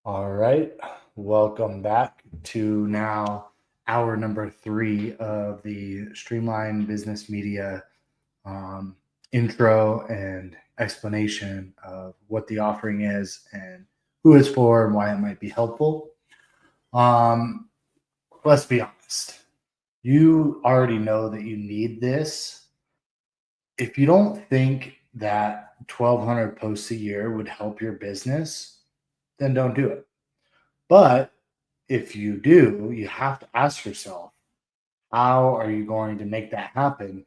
All right, welcome back to now hour number 3 of the Streamline Business Media um, intro and explanation of what the offering is and who it's for and why it might be helpful. Um, let's be honest, you already know that you need this. If you don't think that 1,200 posts a year would help your business, then don't do it. But if you do, you have to ask yourself, how are you going to make that happen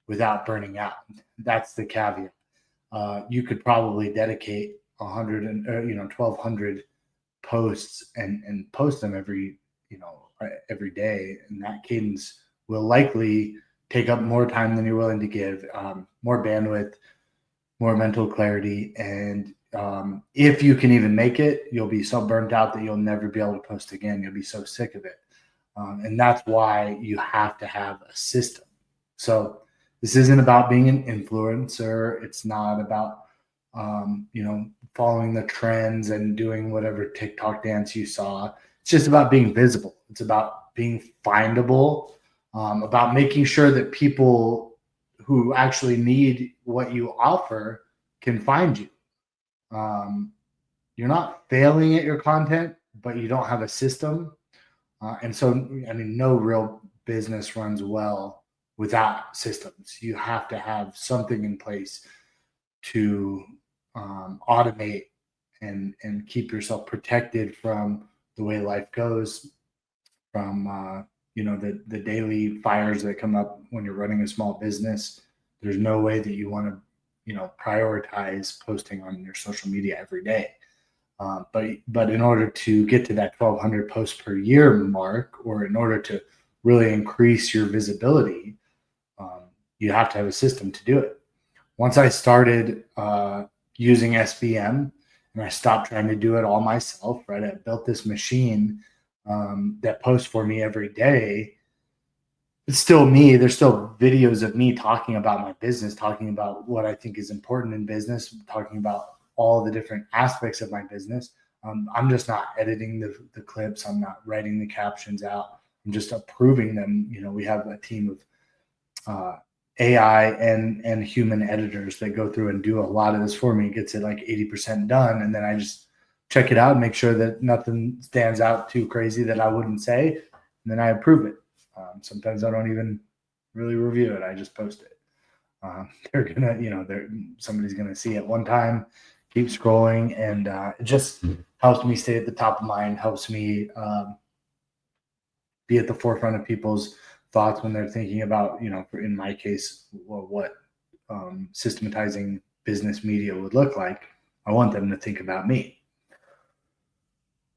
without burning out? That's the caveat. You could probably dedicate 100 and 1,200 posts and post them every day, and that cadence will likely take up more time than you're willing to give, more bandwidth, more mental clarity, and if you can even make it, you'll be so burnt out that you'll never be able to post again. You'll be so sick of it. And that's why you have to have a system. So this isn't about being an influencer. It's not about, following the trends and doing whatever TikTok dance you saw. It's just about being visible. It's about being findable, about making sure that people who actually need what you offer can find you. Um, you're not failing at your content, but you don't have a system. And so, I mean, no real business runs well without systems. You have to have something in place to automate and keep yourself protected from the way life goes, from the daily fires that come up when you're running a small business. There's no way that you want to prioritize posting on your social media every day. But in order to get to that 1,200 posts per year mark, or in order to really increase your visibility, you have to have a system to do it. Once I started using SBM and I stopped trying to do it all myself, right? I built this machine that posts for me every day. It's still me. There's still videos of me talking about my business, talking about what I think is important in business, talking about all the different aspects of my business. I'm just not editing the clips. I'm not writing the captions out. I'm just approving them. We have a team of AI and human editors that go through and do a lot of this for me. It gets it like 80% done, and then I just check it out and make sure that nothing stands out too crazy that I wouldn't say, and then I approve it. Sometimes I don't even really review it. I just post it. They're gonna, somebody's gonna see it one time, keep scrolling, and it just helps me stay at the top of mind. Helps me be at the forefront of people's thoughts when they're thinking about, in my case, what systematizing business media would look like. I want them to think about me.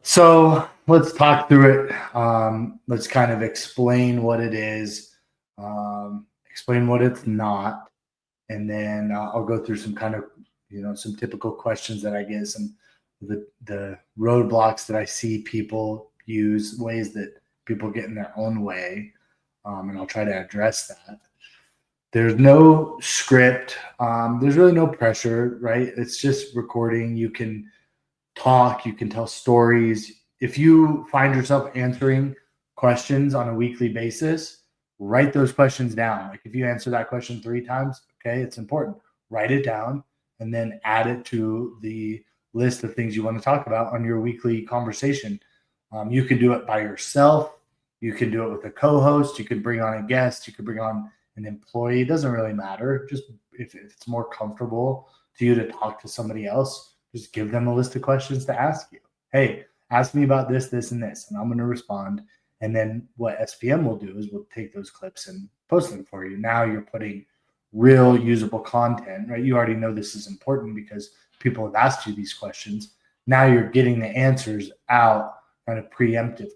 So let's talk through it. Let's kind of explain what it is, explain what it's not, and then I'll go through some kind of, some typical questions that I get, some the roadblocks that I see people use, ways that people get in their own way, and I'll try to address that. There's no script. There's really no pressure, right? It's just recording. You can talk, you can tell stories. If you find yourself answering questions on a weekly basis, write those questions down. Like if you answer that question 3 times, okay, it's important. Write it down and then add it to the list of things you want to talk about on your weekly conversation. You can do it by yourself. You can do it with a co-host. You could bring on a guest. You could bring on an employee. It doesn't really matter. Just if it's more comfortable to you to talk to somebody else, just give them a list of questions to ask you. Hey, ask me about this, this, and this, and I'm going to respond. And then what SPM will do is we'll take those clips and post them for you. Now you're putting real usable content, right? You already know this is important because people have asked you these questions. Now you're getting the answers out kind of preemptively,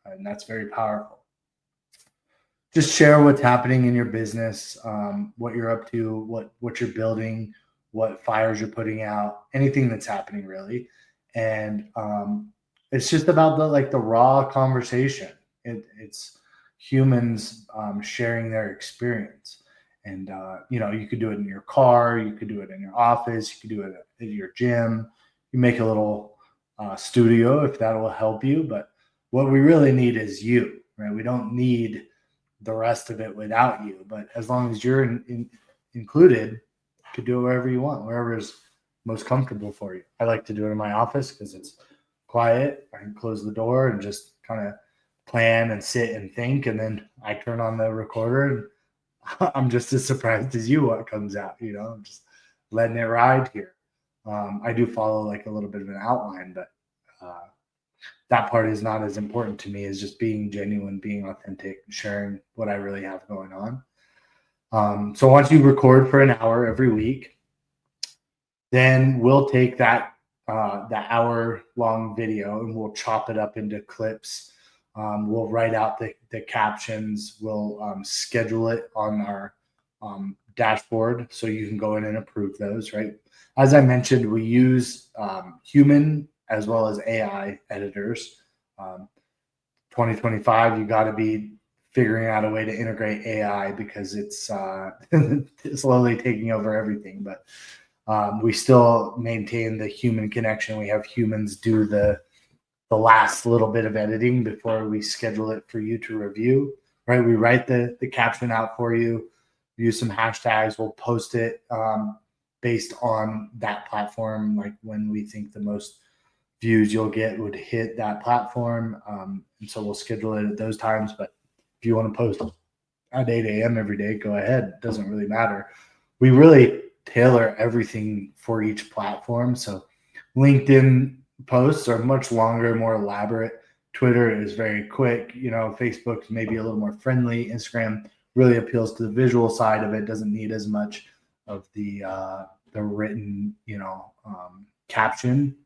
and that's very powerful. Just share what's happening in your business, what you're up to, what you're building, what fires you're putting out, anything that's happening really. And it's just about the raw conversation. It's humans sharing their experience. And you could do it in your car, you could do it in your office, you could do it at your gym. You make a little studio if that will help you. But what we really need is you, right? We don't need the rest of it without you. But as long as you're included, you could do it wherever you want, wherever is most comfortable for you. I like to do it in my office because it's quiet. I can close the door and just kind of plan and sit and think, and then I turn on the recorder and I'm just as surprised as you what comes out. I'm just letting it ride here. I do follow like a little bit of an outline, but that part is not as important to me as just being genuine, being authentic, sharing what I really have going on. So once you record for an hour every week, then we'll take that hour-long video and we'll chop it up into clips. We'll write out the captions. We'll schedule it on our dashboard so you can go in and approve those, right? As I mentioned, we use human as well as AI editors. 2025, you got to be figuring out a way to integrate AI because it's slowly taking over everything. But we still maintain the human connection. We have humans do the last little bit of editing before we schedule it for you to review, right? We write the caption out for you, use some hashtags. We'll post it based on that platform, like when we think the most views you'll get would hit that platform. And so we'll schedule it at those times. But if you want to post at 8 a.m. every day, go ahead. It doesn't really matter. We really tailor everything for each platform. So LinkedIn posts are much longer, more elaborate. Twitter is very quick. Facebook is maybe a little more friendly. Instagram really appeals to the visual side of it. Doesn't need as much of the written, caption.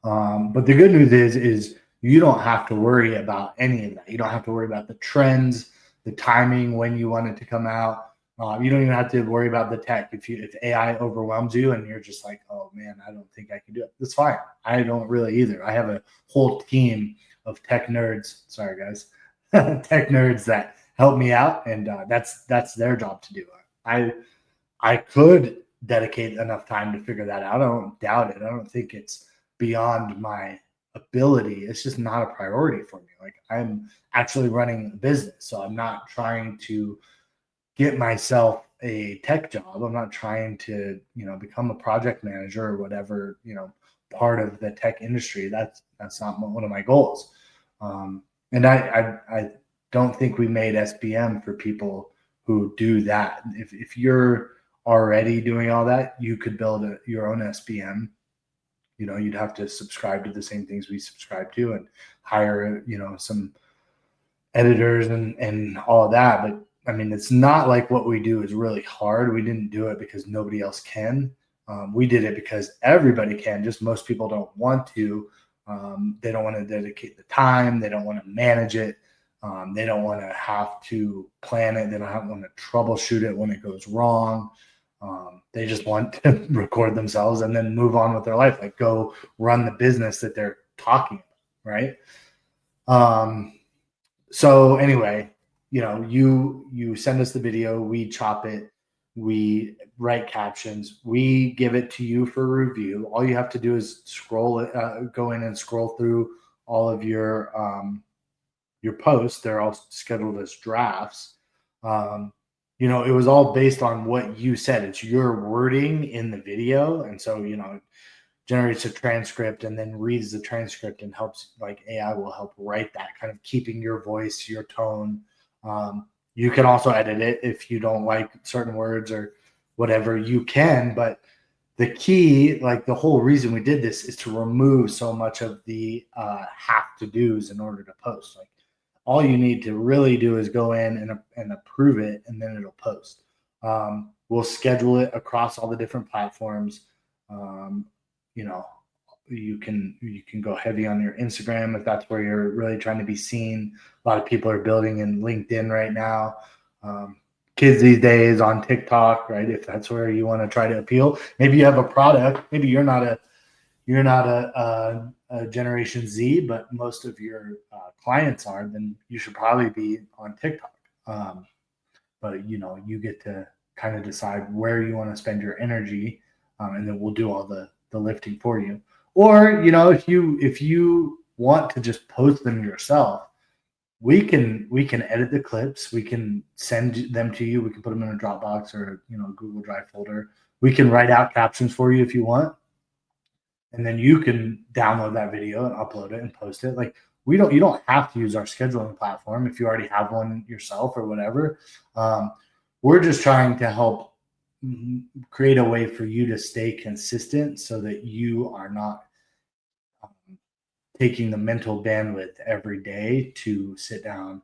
But the good news is you don't have to worry about any of that. You don't have to worry about the trends, the timing, when you want it to come out. You don't even have to worry about the tech. If AI overwhelms you and you're just like, oh man, I don't think I can do it, that's fine. I don't really either. I have a whole team of tech nerds. Sorry guys, tech nerds that help me out, and that's their job to do. I could dedicate enough time to figure that out. I don't doubt it. I don't think it's beyond my ability. It's just not a priority for me. Like, I'm actually running a business, so I'm not trying to get myself a tech job. I'm not trying to, become a project manager or whatever, part of the tech industry. That's not one of my goals. And I don't think we made SBM for people who do that. If you're already doing all that, you could build your own SBM. You'd have to subscribe to the same things we subscribe to and hire, some editors and all of that. But I mean, it's not like what we do is really hard. We didn't do it because nobody else can. We did it because everybody can, just most people don't want to. They don't want to dedicate the time. They don't want to manage it. They don't want to have to plan it. They don't want to troubleshoot it when it goes wrong. They just want to record themselves and then move on with their life, like go run the business that they're talking about, right? So anyway, you send us the video, we chop it, we write captions, we give it to you for review. All you have to do is go in and scroll through all of your posts. They're all scheduled as drafts. It was all based on what you said. It's your wording in the video. And so, it generates a transcript and then reads the transcript and helps, like AI will help write that, kind of keeping your voice, your tone. You can also edit it if you don't like certain words or whatever, you can. But the key, like the whole reason we did this, is to remove so much of the have to do's in order to post. Like, all you need to really do is go in and approve it, and then it'll post. We'll schedule it across all the different platforms. You can go heavy on your Instagram if that's where you're really trying to be seen. A lot of people are building in LinkedIn right now. Kids these days on TikTok, right? If that's where you want to try to appeal, maybe you have a product. Maybe you're not a Generation Z, but most of your clients are. Then you should probably be on TikTok. But you get to kind of decide where you want to spend your energy, and then we'll do all the lifting for you. Or, if you want to just post them yourself, we can edit the clips. We can send them to you. We can put them in a Dropbox or Google Drive folder. We can write out captions for you if you want, and then you can download that video and upload it and post it. Like, you don't have to use our scheduling platform if you already have one yourself or whatever. We're just trying to help create a way for you to stay consistent so that you are not taking the mental bandwidth every day to sit down,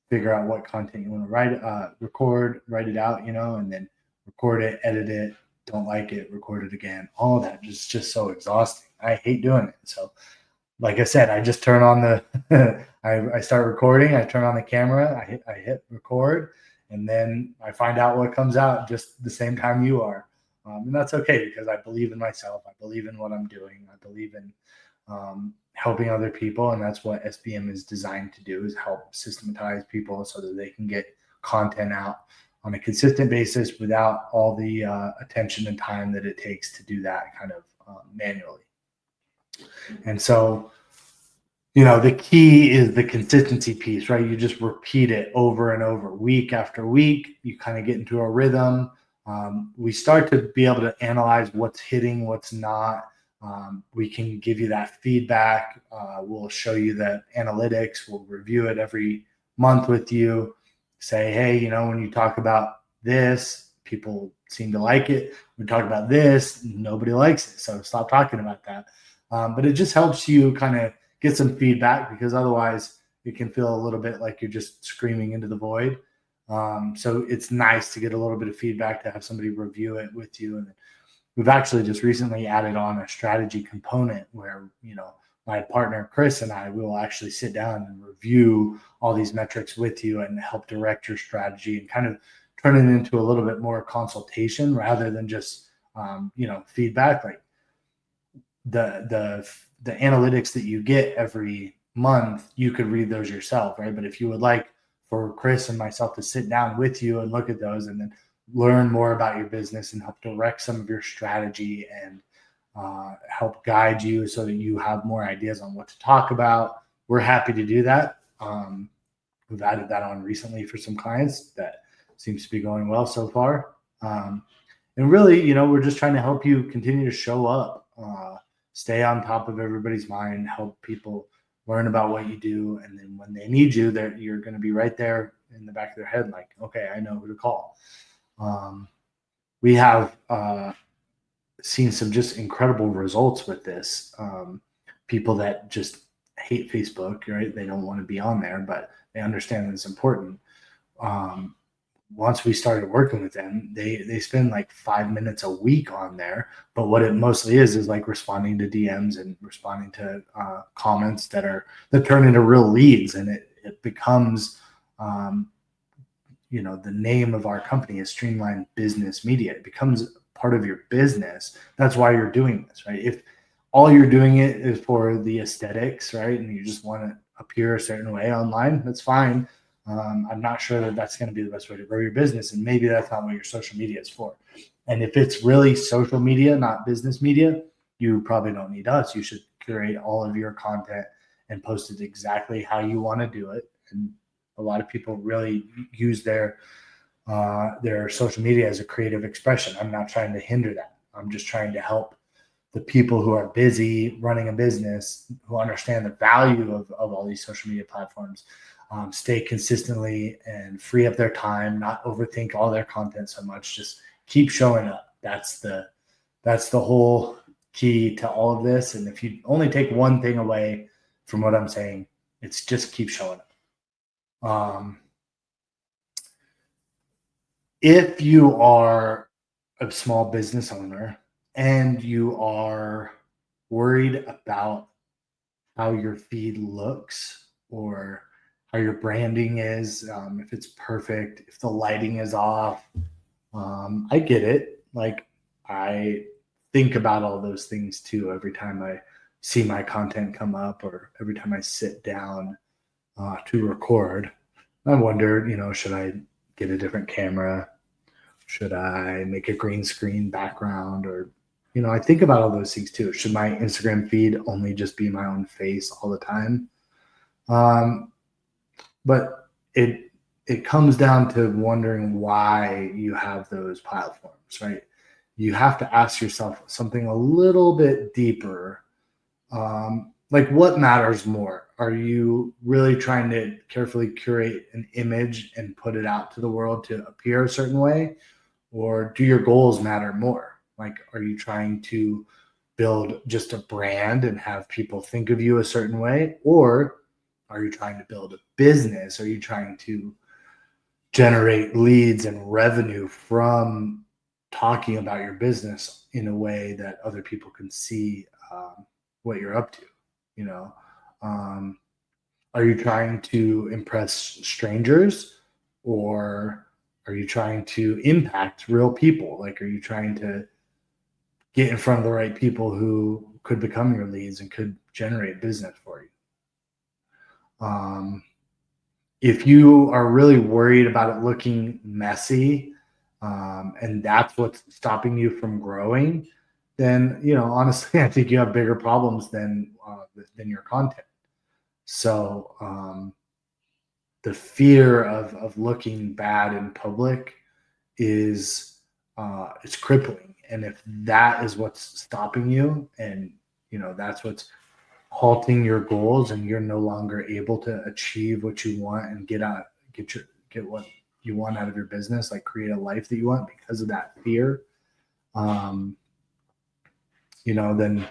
figure out what content you want to record, write it out, and then record it, edit it, don't like it, record it again. All of that is just so exhausting. I hate doing it. So, like I said, I just turn on the, I start recording, I turn on the camera, I hit record, and then I find out what comes out just the same time you are. And that's okay, because I believe in myself. I believe in what I'm doing. I believe in helping other people, and that's what SBM is designed to do, is help systematize people so that they can get content out on a consistent basis without all the attention and time that it takes to do that kind of manually. And so, the key is the consistency piece, right? You just repeat it over and over, week after week. You kind of get into a rhythm. We start to be able to analyze what's hitting, what's not. We can give you that feedback. We'll show you the analytics. We'll review it every month with you. Say, hey, when you talk about this, people seem to like it. When we talk about this, nobody likes it. So stop talking about that. But it just helps you kind of get some feedback, because otherwise it can feel a little bit like you're just screaming into the void. So it's nice to get a little bit of feedback, to have somebody review it with you. And we've actually just recently added on a strategy component where, my partner, Chris, and I will actually sit down and review all these metrics with you and help direct your strategy, and kind of turn it into a little bit more consultation rather than just, feedback. Like the analytics that you get every month, you could read those yourself, right? But if you would like for Chris and myself to sit down with you and look at those, and then learn more about your business and help direct some of your strategy, and help guide you so that you have more ideas on what to talk about, we're happy to do that. We've added that on recently for some clients. That seems to be going well so far. And really, we're just trying to help you continue to show up, stay on top of everybody's mind, help people learn about what you do. And then when they need you, you're going to be right there in the back of their head, like, okay, I know who to call. We have seen some just incredible results with this. People that just hate Facebook, right? They don't want to be on there, but they understand that it's important. Once we started working with them, they spend like 5 minutes a week on there. But what it mostly is like responding to DMs and responding to comments that turn into real leads, and it becomes the name of our company is Streamline Business Media. It becomes part of your business. That's why you're doing this, right? If all you're doing it is for the aesthetics, right, and you just want to appear a certain way online, that's fine. I'm not sure that that's going to be the best way to grow your business, and maybe that's not what your social media is for. And if it's really social media, not business media, you probably don't need us. You should curate all of your content and post it exactly how you want to do it. And a lot of people really use their social media as a creative expression. I'm not trying to hinder that. I'm just trying to help the people who are busy running a business, who understand the value of all these social media platforms, stay consistently and free up their time, not overthink all their content so much. Just keep showing up. That's the whole key to all of this. And if you only take one thing away from what I'm saying, it's just keep showing up. If you are a small business owner and you are worried about how your feed looks or how your branding is, if it's perfect, if the lighting is off, I get it. Like, I think about all those things too every time I see my content come up, or every time I sit down to record. I wonder, should I get a different camera? Should I make a green screen background, or I think about all those things too. Should my Instagram feed only just be my own face all the time? Um, but it comes down to wondering why you have those platforms, right? You have to ask yourself something a little bit deeper. Like, what matters more? Are you really trying to carefully curate an image and put it out to the world to appear a certain way? Or do your goals matter more? Like, are you trying to build just a brand and have people think of you a certain way? Or are you trying to build a business? Are you trying to generate leads and revenue from talking about your business in a way that other people can see what you're up to? You know, um, are you trying to impress strangers, or are you trying to impact real people? Like, are you trying to get in front of the right people who could become your leads and could generate business for you? Um, if you are really worried about it looking messy, and that's what's stopping you from growing, then honestly, I think you have bigger problems than your content. So the fear of looking bad in public is it's crippling, and if that is what's stopping you, and that's what's halting your goals, and you're no longer able to achieve what you want and get what you want out of your business, like create a life that you want because of that fear, um, then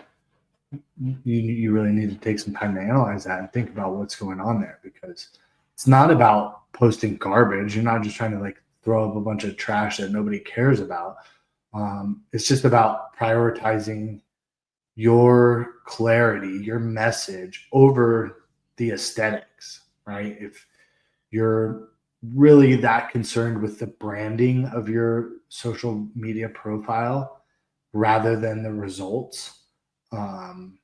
you really need to take some time to analyze that and think about what's going on there, because it's not about posting garbage. You're not just trying to like throw up a bunch of trash that nobody cares about. It's just about prioritizing your clarity, your message over the aesthetics, right? If you're really that concerned with the branding of your social media profile rather than the results, um,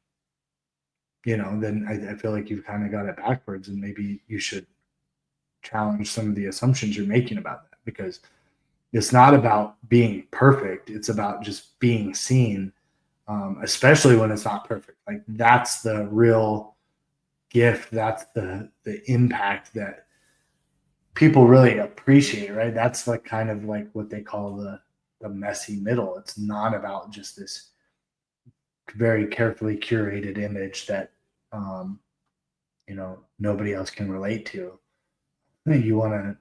then I feel like you've kind of got it backwards, and maybe you should challenge some of the assumptions you're making about that, because it's not about being perfect. It's about just being seen, especially when it's not perfect. Like, that's the real gift. That's the impact that people really appreciate, right? That's like kind of like what they call the messy middle. It's not about just this very carefully curated image that um, nobody else can relate to. You want to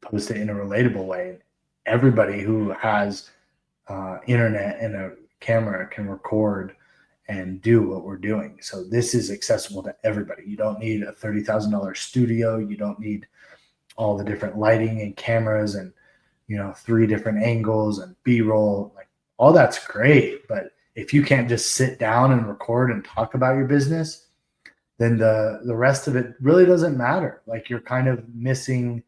post it in a relatable way. Everybody who has internet and a camera can record and do what we're doing. So this is accessible to everybody. You don't need a $30,000 studio. You don't need all the different lighting and cameras and 3 different angles and B-roll. Like, all that's great, but if you can't just sit down and record and talk about your business, then the rest of it really doesn't matter. Like, you're kind of missing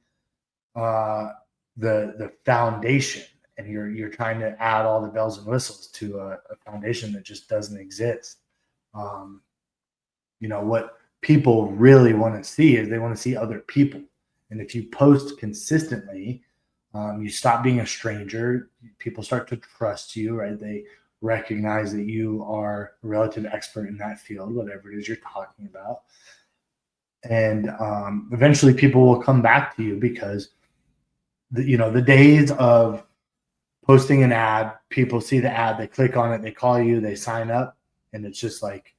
uh, the foundation, and you're trying to add all the bells and whistles to a foundation that just doesn't exist. Um, what people really want to see is they want to see other people, and if you post consistently, you stop being a stranger. People start to trust you, right? They recognize that you are a relative expert in that field, whatever it is you're talking about. And eventually people will come back to you, because the days of posting an ad, people see the ad, they click on it, they call you, they sign up, and it's just like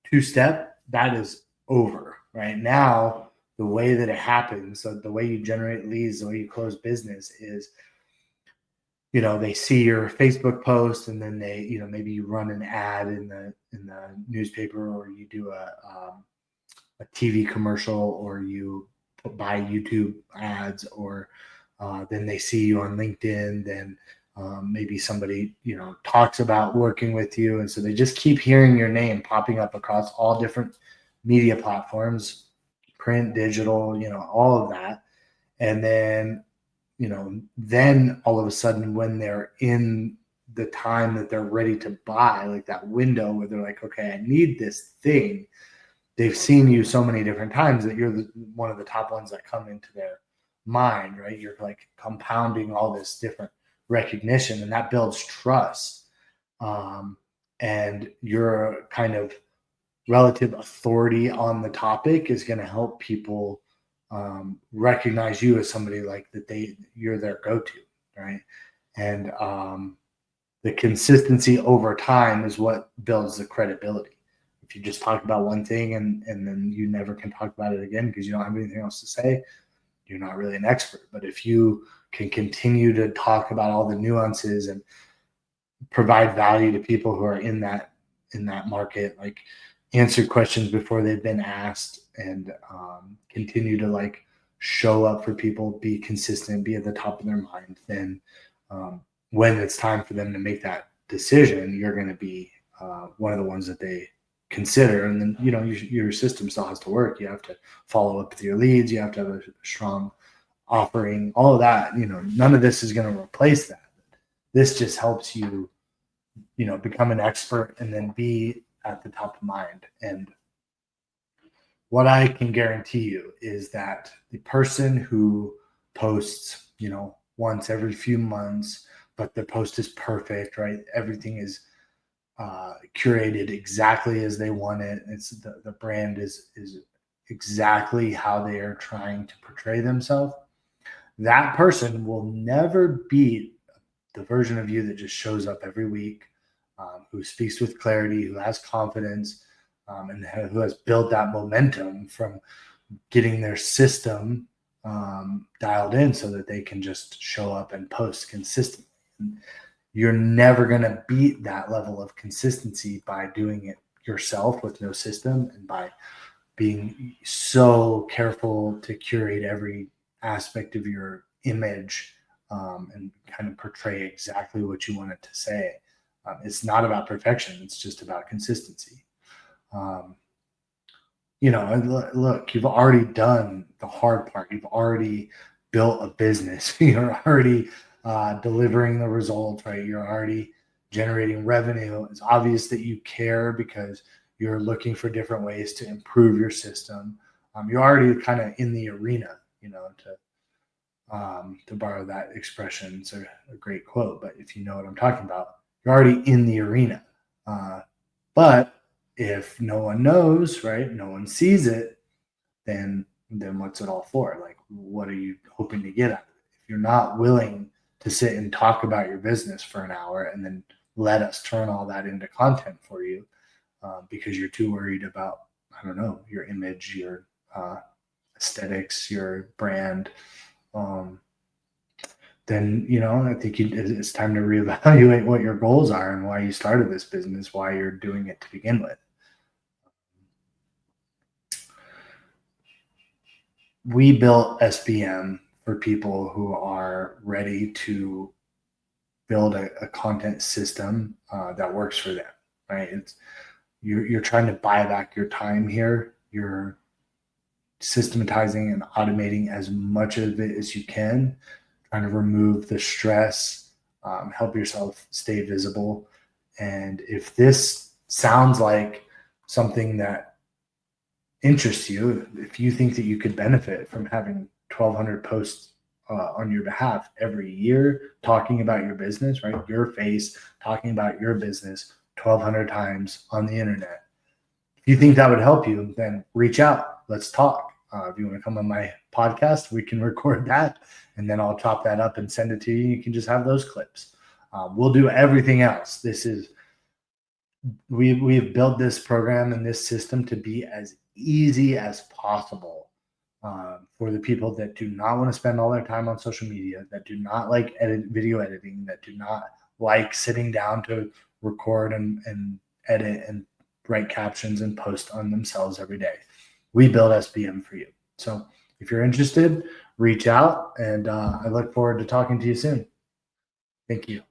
two-step, that is over. Right now, the way that it happens, so the way you generate leads, the way you close business is, they see your Facebook post, and then they, maybe you run an ad in the newspaper, or you do a TV commercial, or you buy YouTube ads, or then they see you on LinkedIn. Then maybe somebody talks about working with you, and so they just keep hearing your name popping up across all different media platforms, print, digital, all of that. And then all of a sudden, when they're in the time that they're ready to buy, like that window where they're like, okay, I need this thing, they've seen you so many different times that you're one of the top ones that come into their mind, right? You're like compounding all this different recognition, and that builds trust. and your kind of relative authority on the topic is going to help people recognize you as somebody like that you're their go-to, right? And the consistency over time is what builds the credibility. If you just talk about one thing and then you never can talk about it again because you don't have anything else to say, you're not really an expert. But if you can continue to talk about all the nuances and provide value to people who are in that market, like answer questions before they've been asked, and continue to like show up for people, be consistent, be at the top of their mind, then when it's time for them to make that decision, you're going to be one of the ones that they consider. And then, you know, your system still has to work. You have to follow up with your leads. You have to have a strong offering, all of that. You know, none of this is going to replace that. This just helps you, you know, become an expert and then be at the top of mind. And what I can guarantee you is that the person who posts, you know, once every few months, but the post is perfect, right? Everything is curated exactly as they want it. It's the brand is exactly how they are trying to portray themselves. That person will never beat the version of you that just shows up every week, who speaks with clarity, who has confidence, and who has built that momentum from getting their system dialed in so that they can just show up and post consistently. And you're never going to beat that level of consistency by doing it yourself with no system and by being so careful to curate every aspect of your image and kind of portray exactly what you want it to say. It's not about perfection. It's just about consistency. You know, and look, you've already done the hard part. You've already built a business. You're already delivering the results, right? You're already generating revenue. It's obvious that you care because you're looking for different ways to improve your system. You're already kind of in the arena, you know, to borrow that expression. It's a great quote, but if you know what I'm talking about, you're already in the arena. But if no one knows, right, no one sees it, then what's it all for? Like, what are you hoping to get out of it? If you're not willing to sit and talk about your business for an hour and then let us turn all that into content for you because you're too worried about, I don't know, your image, your aesthetics, your brand, then, you know, I think it's time to reevaluate what your goals are and why you started this business, why you're doing it to begin with. We built SBM for people who are ready to build a content system that works for them, right? You're trying to buy back your time here. You're systematizing and automating as much of it as you can, trying to remove the stress, help yourself stay visible. And if this sounds like something that interests you, if you think that you could benefit from having 1,200 posts on your behalf every year talking about your business, right? Your face talking about your business 1,200 times on the internet. If you think that would help you, then reach out. Let's talk. If you want to come on my podcast, we can record that and then I'll chop that up and send it to you. You can just have those clips. We'll do everything else. We've built this program and this system to be as easy as possible for the people that do not want to spend all their time on social media, that do not like video editing, that do not like sitting down to record and edit and write captions and post on themselves every day. We build SBM for you. So if you're interested, reach out, and I look forward to talking to you soon. Thank you.